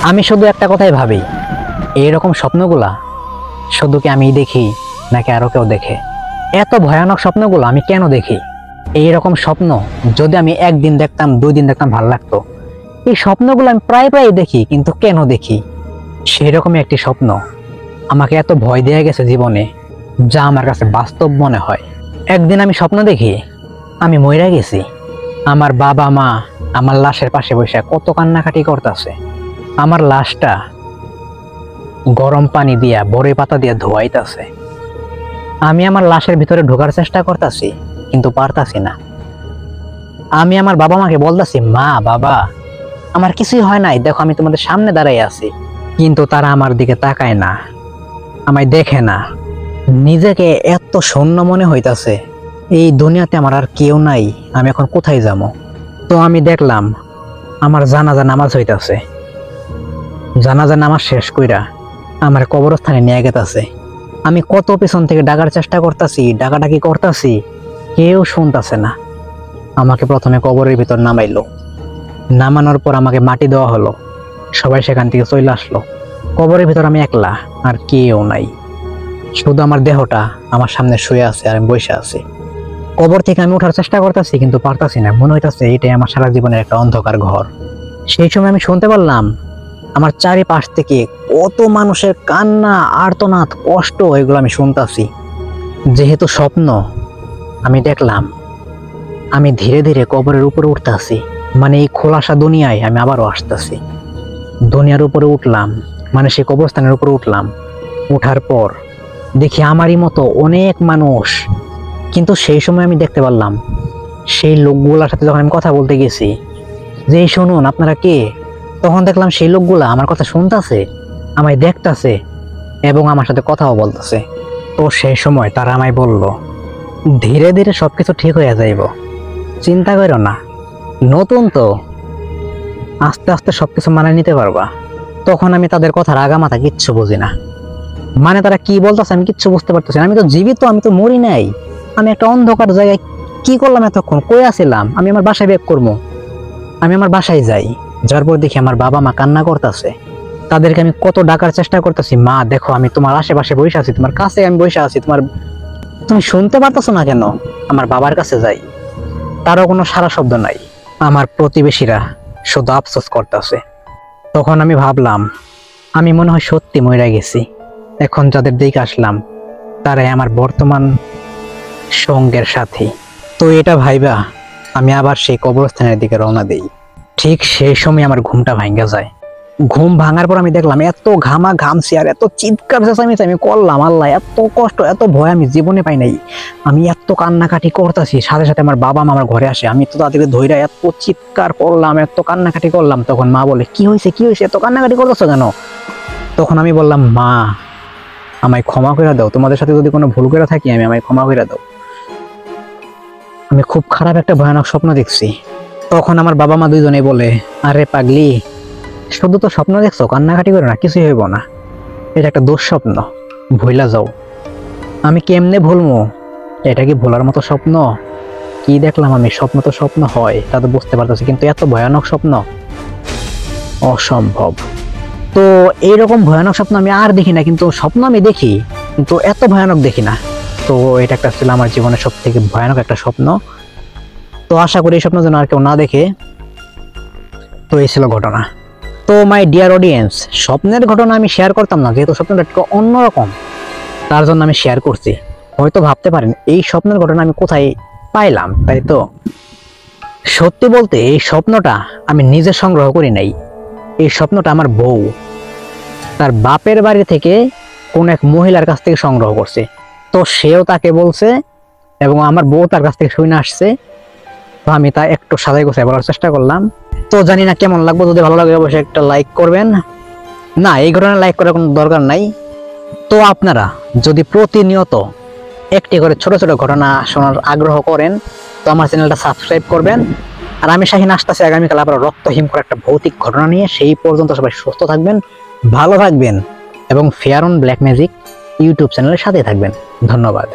আমি শুধু একটা কথাই ভাবি, এইরকম স্বপ্নগুলা শুধু কি আমি দেখি নাকি আরো কেউ দেখে? এত ভয়ানক স্বপ্নগুলো আমি কেন দেখি? এইরকম স্বপ্ন যদি আমি একদিন দেখতাম, 2 দিন দেখতাম, ভালো লাগতো। এই স্বপ্নগুলো আমি প্রায় দেখি, কিন্তু কেন দেখি? সেই রকমই একটি স্বপ্ন আমাকে এত ভয় দিয়ে গেছে জীবনে, যা আমার কাছে বাস্তব মনে হয়। একদিন আমি স্বপ্ন দেখি আমি মইরা গেছি, আমার বাবা মা আমার লাশের পাশে বসে কত কান্নাকাটি করতেছে। আমার লাশটা গরম পানি দিয়া, বড়ি পাতা দিয়া ধোয়াইতেছে। আমি আমার লাশের ভিতরে ঢোকার চেষ্টা করতেছি, কিন্তু পারতাছি না। আমি আমার বাবা মাকে বলতেছি, মা বাবা আমার কিছুই হয় নাই, দেখো আমি তোমাদের সামনে দাঁড়াই আছি। কিন্তু তারা আমার দিকে তাকায় না, আমায় দেখে না। নিজেকে এত শূন্য মনে হইতাছে, এই দুনিয়াতে আমার আর কেউ নাই, আমি এখন কোথায় যাবো? তো আমি দেখলাম আমার জানাজা নামাজ হইতাছে। জানাজা নামাজ শেষ কইরা আমার কবরস্থানে নিয়ে গেতাছে। আমি কত পিছন থেকে ডাকার চেষ্টা করতেছি, ডাকাডাকি করতেছি, কেউ শুনতেছে না। আমাকে প্রথমে কবরের ভিতর নামাইলো, নামানোর পর আমাকে মাটি দেওয়া হলো, সবাই সেখান থেকে চলে আসলো। কবরের ভিতর আমি একলা, আর কেউ নাই, শুধু আমার দেহটা আমার সামনে শুয়ে আছে আর আমি বসে আছি। কবর থেকে আমি ওঠার চেষ্টা করতেছি, কিন্তু পারতাছি না। মনে হইতাছে এটাই আমার সারা জীবনের একটা অন্ধকার ঘর। সেই সময় আমি শুনতে পারলাম আমার চারিপাশ থেকে কত মানুষের কান্না, আর্তনাদ, কষ্ট, এগুলো আমি শুনতাছি। যেহেতু স্বপ্ন, আমি দেখলাম আমি ধীরে ধীরে কবরের উপরে উঠতেছি, মানে এই খোলাসা দুনিয়ায় আমি আবারও আসতেছি। দুনিয়ার উপরে উঠলাম, মানে সেই কবরস্থানের উপরে উঠলাম। উঠার পর দেখি আমারই মতো অনেক মানুষ। কিন্তু সেই সময় আমি দেখতে পারলাম সেই লোকগুলার সাথে যখন আমি কথা বলতে গেছি যে শুনুন আপনারা কে, তখন দেখলাম সেই লোকগুলা আমার কথা শুনতেছে, আমায় দেখতেছে এবং আমার সাথে কথাও বলতেছে। তো সেই সময় তারা আমায় বলল, ধীরে ধীরে সবকিছু ঠিক হয়ে যাইব, চিন্তা করো না, নতুন তো, আস্তে আস্তে সবকিছু মানিয়ে নিতে পারবা। তখন আমি তাদের কথার আগামাথা কিচ্ছু বুঝি না, মানে তারা কি বলতেছে আমি কিচ্ছু বুঝতে পারতেছি না। আমি তো জীবিত, আমি তো মরি নাই। আমি একটা অন্ধকার জায়গায় কি করলাম এতক্ষণ, কই আছিলাম? আমি আমার বাসায় ব্যাক করবো। আমি আমার বাসায় যাই, যার পর দেখি আমার বাবা মা কান্না করতেছে। তাদেরকে আমি কত ডাকার চেষ্টা করতেছি, মা দেখো আমি তোমার আশেপাশে বসে আছি, তোমার কাছে আমি বসে আছি, তুমি শুনতে পারতেছো না কেন? আমার বাবার কাছে যাই, তারও কোনো সারা শব্দ নাই। আমার প্রতিবেশীরা শুধু আফসোস করতেছে। তখন আমি ভাবলাম আমি মনে হয় সত্যি মরে গেছি। এখন যাদের দিকে আসলাম তারাই আমার বর্তমান সঙ্গের সাথী। তো এটা ভাইবা আমি আবার সেই কবরস্থানের দিকে রওনা দিই। ঠিক সেই সময় আমার ঘুমটা ভাঙ্গা যায়। ঘুম ভাঙার পর আমি দেখলাম এত ঘামছি আর এত চিৎকার চেঁচামেচি আমি করলাম, আল্লাহ এত কষ্ট, এত ভয় আমি জীবনে পাই নাই। আমি এত কান্নাকাটি করতেছি, সাথে সাথে আমার বাবা মা আমার ঘরে আসে। আমি তো তাদেরকে ধইরা এত চিৎকার করলাম, এত কান্নাকাটি করলাম। তখন মা বলে, কি হয়েছে এত কান্নাকাটি করতেছো কেন? তখন আমি বললাম, মা আমায় ক্ষমা করে দাও, তোমাদের সাথে যদি কোনো ভুল করে থাকি আমায় ক্ষমা করে দাও, আমি খুব খারাপ একটা ভয়ানক স্বপ্ন দেখছি। তখন আমার বাবা মা দুইজনেই বলে, আরে পাগলি, শুধু তো স্বপ্ন দেখছো, কান্নাকাটি করে না, কিছুই হইব না, এটা একটা দুঃস্বপ্ন, ভুইলা যাও। আমি কেমনে ভুলবো? এটা কি ভোলার মতো স্বপ্ন? কি দেখলাম আমি? স্বপ্ন তো স্বপ্ন হয়, তা তো বুঝতে পারতেছি, কিন্তু এত ভয়ানক স্বপ্ন অসম্ভব। তো এইরকম ভয়ানক স্বপ্ন আমি আর দেখি না, কিন্তু স্বপ্ন আমি দেখি, কিন্তু এত ভয়ানক দেখি না। তো এটা একটা ছিল আমার জীবনের সব থেকে ভয়ানক একটা স্বপ্ন। তো আশা করি এই স্বপ্ন যেন আর কেউ না দেখে। তো এই ছিল ঘটনা। তো মাই ডিয়ার অডিয়েন্স, স্বপ্নের ঘটনা আমি শেয়ার করতাম না, যেহেতু স্বপ্নটা একটু অন্যরকম, তার জন্য আমি শেয়ার করছি। হয়তো ভাবতে পারেন এই স্বপ্নের ঘটনা আমি কোথায় পাইলাম, তাই তো সত্যি বলতে এই স্বপ্নটা আমি নিজে সংগ্রহ করি নাই। এই স্বপ্নটা আমার বউ তার বাপের বাড়ি থেকে কোন এক মহিলার কাছ থেকে সংগ্রহ করছে। তো সেও তাকে বলছে এবং আমার বউ তার কাছ থেকে শুনে আসছে। তো আমি তা একটু সাজাই গোছাই বলার চেষ্টা করলাম। তো জানি না কেমন লাগবে, যদি ভালো লাগে অবশ্যই একটা লাইক করবেন। না, এই ঘটনা লাইক করার কোনো দরকার নাই। তো আপনারা যদি প্রতিনিয়ত একটি করে ছোট ছোট ঘটনা শোনার আগ্রহ করেন তো আমার চ্যানেলটা সাবস্ক্রাইব করবেন। আর আমি শাহিন আসতেছি আগামীকাল আবার রক্তহীন করে একটা ভৌতিক ঘটনা নিয়ে। সেই পর্যন্ত সবাই সুস্থ থাকবেন, ভালো থাকবেন এবং fair on black magic YouTube চ্যানেলের সাথে থাকবেন। ধন্যবাদ।